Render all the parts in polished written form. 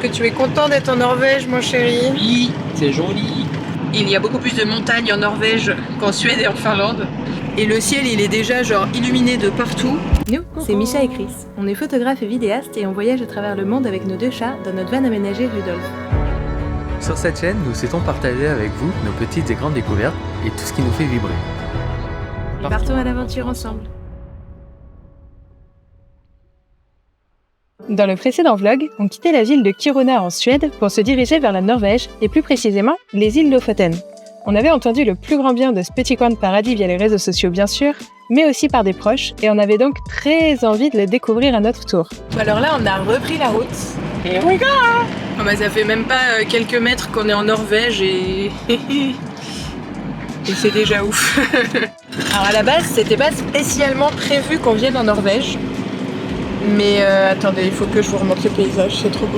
Que tu es content d'être en Norvège, mon chéri? Oui, c'est joli. Il y a beaucoup plus de montagnes en Norvège qu'en Suède et en Finlande. Et le ciel, il est déjà genre illuminé de partout. Nous, c'est Misha et Chris. On est photographes et vidéastes et on voyage à travers le monde avec nos 2 chats dans notre van aménagée Rudolf. Sur cette chaîne, nous souhaitons partager avec vous nos petites et grandes découvertes et tout ce qui nous fait vibrer. Partons à l'aventure ensemble. Dans le précédent vlog, on quittait la ville de Kiruna en Suède pour se diriger vers la Norvège et plus précisément les îles Lofoten. On avait entendu le plus grand bien de ce petit coin de paradis via les réseaux sociaux bien sûr, mais aussi par des proches et on avait donc très envie de le découvrir à notre tour. Alors là, on a repris la route. Et on y va. Ça fait même pas quelques mètres qu'on est en Norvège et... et c'est déjà ouf. Alors à la base, c'était pas spécialement prévu qu'on vienne en Norvège. Mais attendez, il faut que je vous remonte le paysage, c'est trop beau.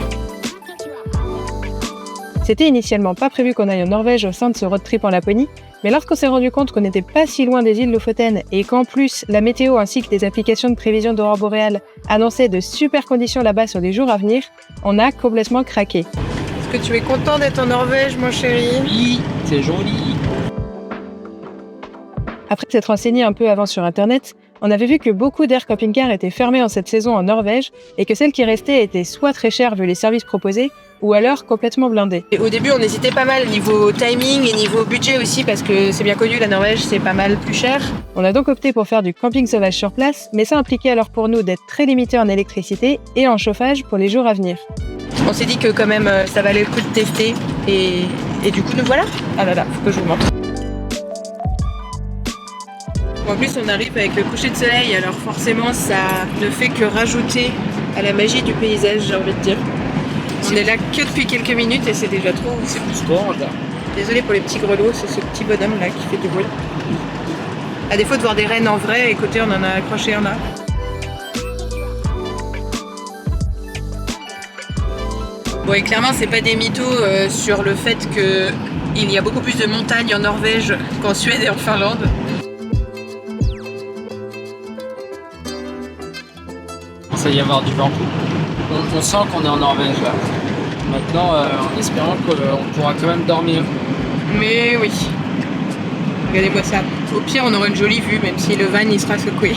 C'était initialement pas prévu qu'on aille en Norvège au sein de ce road trip en Laponie, mais lorsqu'on s'est rendu compte qu'on n'était pas si loin des îles Lofoten et qu'en plus la météo ainsi que des applications de prévision d'aurore boréale annonçaient de super conditions là-bas sur les jours à venir, on a complètement craqué. Est-ce que tu es content d'être en Norvège, mon chéri? Oui, c'est joli. Après s'être renseigné un peu avant sur internet, on avait vu que beaucoup d'air camping-cars étaient fermés en cette saison en Norvège et que celles qui restaient étaient soit très chères vu les services proposés, ou alors complètement blindées. Et au début, on hésitait pas mal niveau timing et niveau budget aussi parce que c'est bien connu, la Norvège c'est pas mal plus cher. On a donc opté pour faire du camping sauvage sur place, mais ça impliquait alors pour nous d'être très limité en électricité et en chauffage pour les jours à venir. On s'est dit que quand même ça valait le coup de tester et du coup nous voilà. Ah là là, faut que je vous montre. En plus, on arrive avec le coucher de soleil, alors forcément, ça ne fait que rajouter à la magie du paysage, j'ai envie de dire. On est là que depuis quelques minutes et c'est déjà trop. C'est plus grand là. Désolée pour les petits grelots, c'est ce petit bonhomme là qui fait du bruit. À défaut de voir des rennes en vrai, écoutez, on en a accroché un là. Bon, et clairement, c'est pas des mythos sur le fait qu'il y a beaucoup plus de montagnes en Norvège qu'en Suède et en Finlande. Ça y avoir du vent. On sent qu'on est en Norvège là. Maintenant, en espérant qu'on pourra quand même dormir. Mais oui. Regardez-moi ça. Au pire, on aura une jolie vue, même si le van il sera secoué.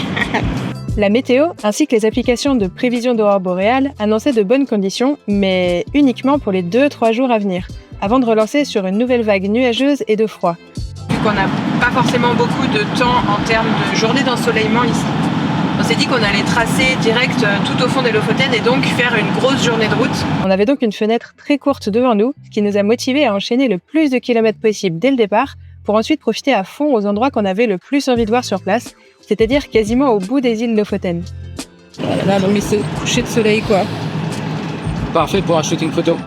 La météo, ainsi que les applications de prévision d'aurore boréale, annonçaient de bonnes conditions, mais uniquement pour les 2-3 jours à venir, avant de relancer sur une nouvelle vague nuageuse et de froid. Vu qu'on n'a pas forcément beaucoup de temps en termes de journée d'ensoleillement ici, on s'est dit qu'on allait tracer direct tout au fond des Lofoten et donc faire une grosse journée de route. On avait donc une fenêtre très courte devant nous, ce qui nous a motivés à enchaîner le plus de kilomètres possible dès le départ, pour ensuite profiter à fond aux endroits qu'on avait le plus envie de voir sur place, c'est-à-dire quasiment au bout des îles Lofoten. Voilà, donc c'est coucher de soleil quoi. Parfait pour un shooting photo.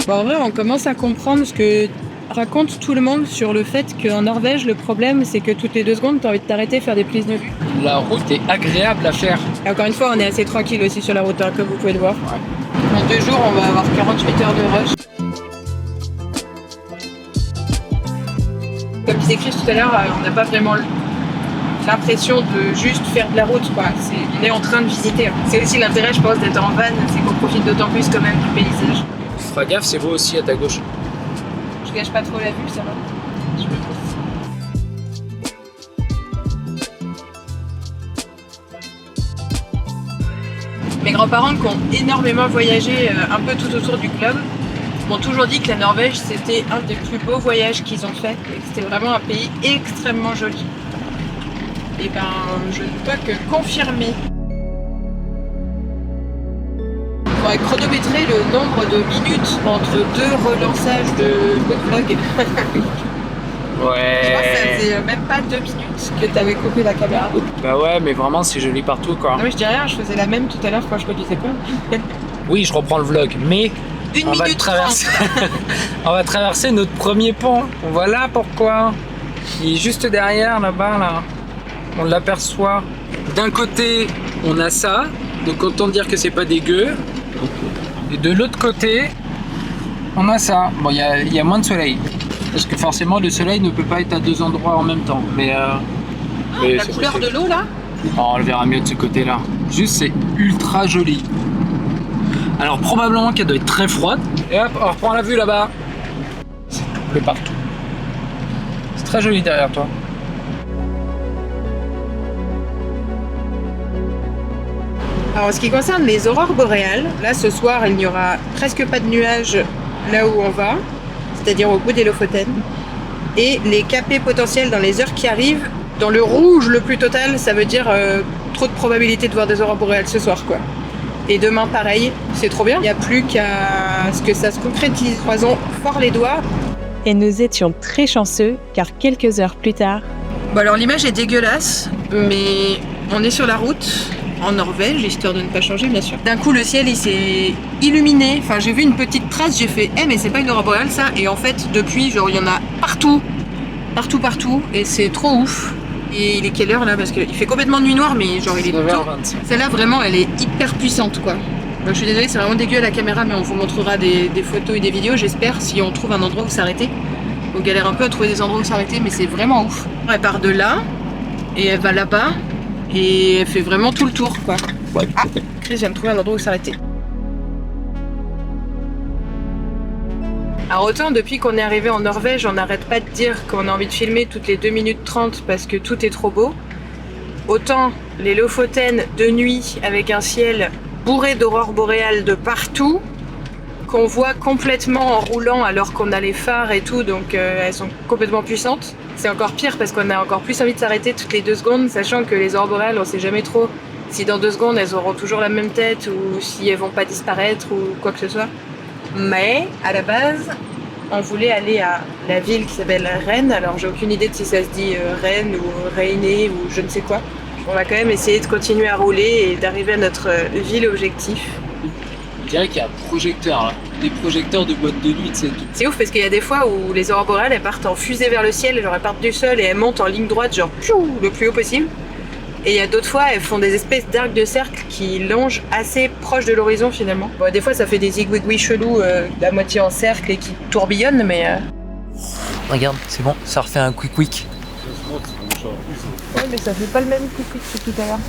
Bon, en vrai, on commence à comprendre ce que raconte tout le monde sur le fait qu'en Norvège, le problème, c'est que toutes les 2 secondes, t'as envie de t'arrêter, faire des prises de vue. La route est agréable à faire. Et encore une fois, on est assez tranquille aussi sur la route, hein, comme vous pouvez le voir. Ouais. En 2 jours, on va avoir 48 heures de rush. Comme disait Chris tout à l'heure, on n'a pas vraiment l'impression de juste faire de la route, quoi. On est en train de visiter. C'est aussi l'intérêt, je pense, d'être en van, c'est qu'on profite d'autant plus quand même du paysage. Fais gaffe, c'est beau aussi à ta gauche. Je gâche pas trop la vue, ça va. Je me pousse. Mes grands-parents qui ont énormément voyagé un peu tout autour du globe m'ont toujours dit que la Norvège c'était un des plus beaux voyages qu'ils ont fait et que c'était vraiment un pays extrêmement joli. Et ben je ne peux que confirmer. On va chronométrer le nombre de minutes entre 2 relançages de vlog. Ouais. Je crois que ça faisait même pas 2 minutes que t'avais coupé la caméra. Bah ouais, mais vraiment c'est joli partout quoi. Non mais je dis rien, je faisais la même tout à l'heure quand je conduisais pas. Oui, je reprends le vlog, mais Une minute traverser. On va traverser notre premier pont. Voilà pourquoi. Il est juste derrière là-bas là. On l'aperçoit. D'un côté, on a ça, donc autant dire que c'est pas dégueu. Et de l'autre côté, on a ça. Bon, il y a moins de soleil. Parce que forcément, le soleil ne peut pas être à 2 endroits en même temps. Mais la couleur de l'eau là, Oh, on le verra mieux de ce côté-là. Juste, c'est ultra joli. Alors, probablement qu'elle doit être très froide. Et hop, on reprend la vue là-bas. C'est bleu partout. C'est très joli derrière toi. Alors en ce qui concerne les aurores boréales, là ce soir il n'y aura presque pas de nuages là où on va, c'est-à-dire au bout des Lofoten. Et les capés potentiels dans les heures qui arrivent, dans le rouge le plus total, ça veut dire trop de probabilité de voir des aurores boréales ce soir quoi. Et demain pareil, c'est trop bien, il n'y a plus qu'à ce que ça se concrétise. Croisons fort les doigts. Et nous étions très chanceux car quelques heures plus tard... Bon alors l'image est dégueulasse, mais on est sur la route en Norvège, histoire de ne pas changer bien sûr. D'un coup le ciel il s'est illuminé, enfin j'ai vu une petite trace, j'ai fait mais c'est pas une aurore boréale ça, et en fait depuis genre il y en a partout, et c'est trop ouf. Et il est quelle heure là, parce qu'il fait complètement nuit noire mais genre il est 9h25. Celle-là vraiment elle est hyper puissante quoi. Donc, je suis désolée, c'est vraiment dégueu à la caméra, mais on vous montrera des photos et des vidéos j'espère, si on trouve un endroit où s'arrêter. On galère un peu à trouver des endroits où s'arrêter, mais c'est vraiment ouf. Elle part de là et elle va là-bas. Et elle fait vraiment tout le tour quoi. Ah, Chris vient de trouver un endroit où s'arrêter. Alors autant depuis qu'on est arrivé en Norvège, on n'arrête pas de dire qu'on a envie de filmer toutes les 2 minutes 30 parce que tout est trop beau. Autant les Lofoten de nuit avec un ciel bourré d'aurores boréales de partout, qu'on voit complètement en roulant alors qu'on a les phares et tout, donc elles sont complètement puissantes. C'est encore pire parce qu'on a encore plus envie de s'arrêter toutes les 2 secondes, sachant que les aurores boréales, on sait jamais trop si dans 2 secondes elles auront toujours la même tête ou si elles vont pas disparaître ou quoi que ce soit. Mais à la base, on voulait aller à la ville qui s'appelle Rennes. Alors j'ai aucune idée de si ça se dit Rennes ou Reyné ou je ne sais quoi. On va quand même essayer de continuer à rouler et d'arriver à notre ville objectif. Je dirais qu'il y a un projecteur là. Des projecteurs de boîte de nuit, tu sais. C'est ouf parce qu'il y a des fois où les aurores boréales elles partent en fusée vers le ciel, genre elles partent du sol et elles montent en ligne droite, genre le plus haut possible. Et il y a d'autres fois elles font des espèces d'arcs de cercle qui longent assez proche de l'horizon finalement. Bon, des fois ça fait des zigouigouis chelous à moitié en cercle et qui tourbillonnent, mais. Regarde, c'est bon, ça refait un quick. Ouais, mais ça fait pas le même quick que tout à l'heure.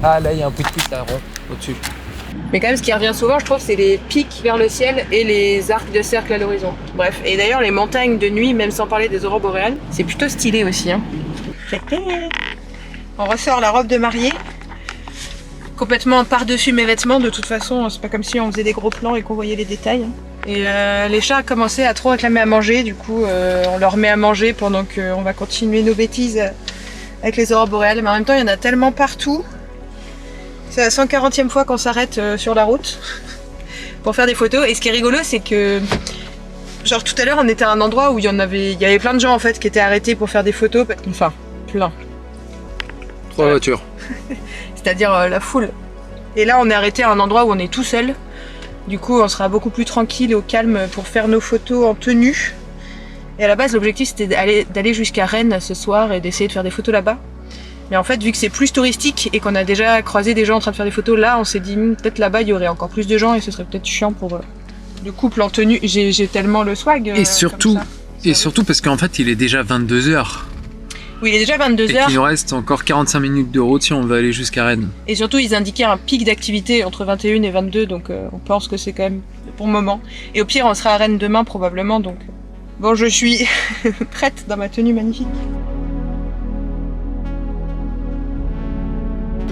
Ah là, il y a un quick là, rond, au-dessus. Mais quand même, ce qui revient souvent, je trouve, c'est les pics vers le ciel et les arcs de cercle à l'horizon. Bref, et d'ailleurs, les montagnes de nuit, même sans parler des aurores boréales, c'est plutôt stylé aussi. Hein. On ressort la robe de mariée, complètement par-dessus mes vêtements. De toute façon, c'est pas comme si on faisait des gros plans et qu'on voyait les détails. Et les chats commençaient à trop réclamer à manger, du coup, on leur met à manger pendant qu'on va continuer nos bêtises avec les aurores boréales. Mais en même temps, il y en a tellement partout. C'est la 140e fois qu'on s'arrête sur la route pour faire des photos. Et ce qui est rigolo, c'est que genre tout à l'heure, on était à un endroit où il y avait plein de gens en fait qui étaient arrêtés pour faire des photos. Enfin, plein. 3 voitures. C'est-à-dire la foule. Et là, on est arrêté à un endroit où on est tout seul. Du coup, on sera beaucoup plus tranquille et au calme pour faire nos photos en tenue. Et à la base, l'objectif, c'était d'aller jusqu'à Rennes ce soir et d'essayer de faire des photos là-bas. Mais en fait, vu que c'est plus touristique et qu'on a déjà croisé des gens en train de faire des photos, là, on s'est dit peut-être là-bas, il y aurait encore plus de gens et ce serait peut-être chiant pour le couple en tenue. J'ai tellement le swag. Et surtout parce qu'en fait, il est déjà 22h. Oui, il est déjà 22h. Et qu'il nous reste encore 45 minutes de route si on veut aller jusqu'à Rennes. Et surtout, ils indiquaient un pic d'activité entre 21 et 22, donc on pense que c'est quand même le bon moment. Et au pire, on sera à Rennes demain probablement, donc bon, je suis prête dans ma tenue magnifique.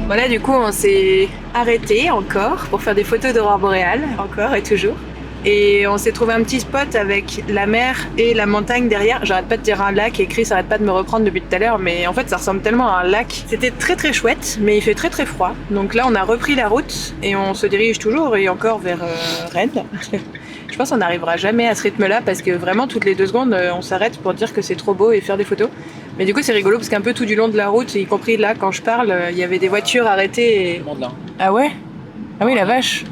Voilà, du coup, on s'est arrêté encore pour faire des photos d'aurore boréale, encore et toujours. Et on s'est trouvé un petit spot avec la mer et la montagne derrière. J'arrête pas de dire un lac et Chris arrête pas de me reprendre depuis tout à l'heure, mais en fait, ça ressemble tellement à un lac. C'était très très chouette, mais il fait très très froid. Donc là, on a repris la route et on se dirige toujours et encore vers Rennes. Je pense qu'on n'arrivera jamais à ce rythme-là parce que vraiment, toutes les 2 secondes, on s'arrête pour dire que c'est trop beau et faire des photos. Mais du coup, c'est rigolo parce qu'un peu tout du long de la route, y compris là, quand je parle, il y avait des voitures arrêtées. Et... Ah ouais? Ah oui, la vache.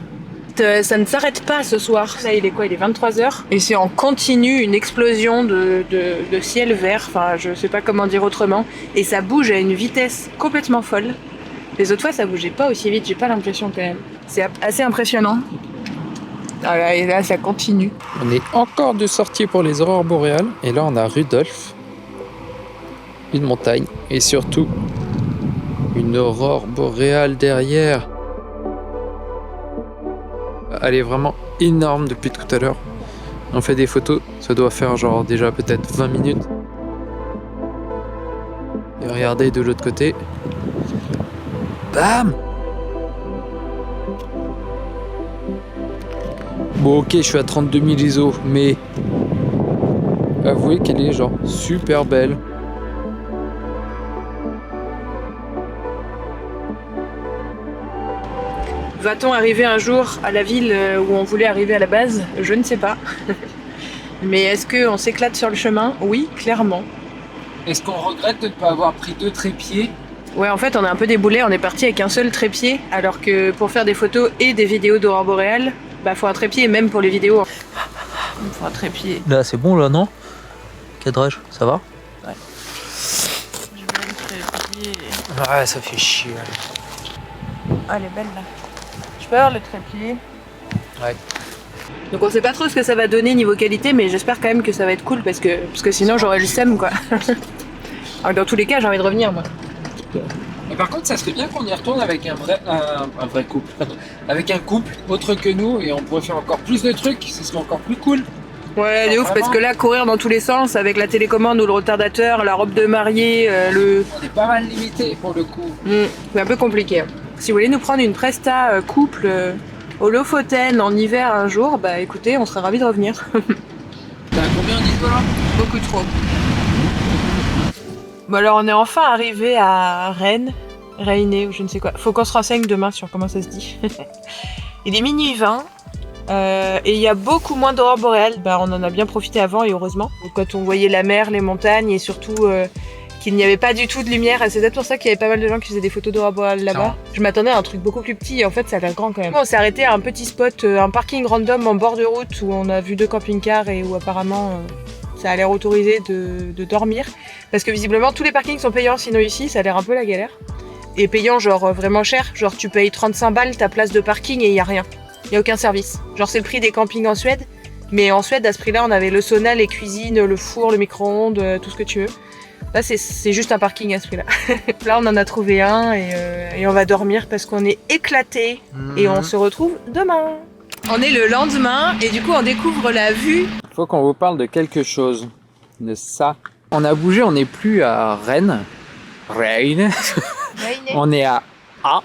Ça ne s'arrête pas ce soir. Là, il est quoi? Il est 23h. Et c'est en continu une explosion de ciel vert. Enfin, je sais pas comment dire autrement. Et ça bouge à une vitesse complètement folle. Les autres fois, ça bougeait pas aussi vite. J'ai pas l'impression quand même. C'est assez impressionnant. Ah là, et là, ça continue. On est encore de sortie pour les aurores boréales. Et là, on a Rudolf. une montagne et surtout une aurore boréale derrière. Elle est vraiment énorme depuis tout à l'heure. On fait des photos, ça doit faire genre déjà peut-être 20 minutes. Et regardez de l'autre côté. Bam! Bon ok, je suis à 32 000 ISO, mais avouez qu'elle est genre super belle. Va-t-on arriver un jour à la ville où on voulait arriver à la base? Je ne sais pas. Mais est-ce qu'on s'éclate sur le chemin? Oui, clairement. Est-ce qu'on regrette de ne pas avoir pris 2 trépieds? Ouais, en fait, on a un peu déboulé, on est parti avec un seul trépied, alors que pour faire des photos et des vidéos d'aurore boréale, bah faut un trépied, et même pour les vidéos. Il faut un trépied. Là, c'est bon, là, non? Cadrage, ça va? Ouais. Je veux le trépied. Ouais, ça fait chier. Ah, elle est belle là. Je peux avoir le trépied? Ouais. Donc on sait pas trop ce que ça va donner niveau qualité, mais j'espère quand même que ça va être cool parce que sinon j'aurais le seum quoi. Alors, dans tous les cas, j'ai envie de revenir moi. Mais par contre, ça serait bien qu'on y retourne avec un vrai couple. Avec un couple autre que nous et on pourrait faire encore plus de trucs, ce serait encore plus cool. Ouais, de ouf, parce que là, courir dans tous les sens avec la télécommande ou le retardateur, la robe de mariée, On est pas mal limité pour le coup. c'est un peu compliqué. Si vous voulez nous prendre une presta couple au Lofoten en hiver un jour, bah écoutez, on serait ravis de revenir. T'as combien d'ISO là? Beaucoup trop. Bon alors on est enfin arrivé à Rennes, ou je ne sais quoi. Faut qu'on se renseigne demain sur comment ça se dit. Il est minuit 20 et il y a beaucoup moins d'aurore boréale. Bah on en a bien profité avant et heureusement. Donc, quand on voyait la mer, les montagnes et surtout qu'il n'y avait pas du tout de lumière. Et c'est peut-être pour ça qu'il y avait pas mal de gens qui faisaient des photos d'aurore boréale là-bas. Je m'attendais à un truc beaucoup plus petit et en fait ça a l'air grand quand même. On s'est arrêté à un petit spot, un parking random en bord de route où on a vu 2 camping-cars et où apparemment... ça a l'air autorisé de dormir. Parce que visiblement, tous les parkings sont payants, sinon ici, ça a l'air un peu la galère. Et payant, genre vraiment cher. Genre, tu payes 35 balles ta place de parking et il n'y a rien. Il n'y a aucun service. Genre, c'est le prix des campings en Suède. Mais en Suède, à ce prix-là, on avait le sauna, les cuisines, le four, le micro-ondes, tout ce que tu veux. Là, c'est juste un parking à ce prix-là. Là, on en a trouvé un et on va dormir parce qu'on est éclatés. Et on se retrouve demain. On est le lendemain et du coup, on découvre la vue. Faut qu'on vous parle de quelque chose. De ça. On a bougé, on n'est plus à Rennes. On est à A.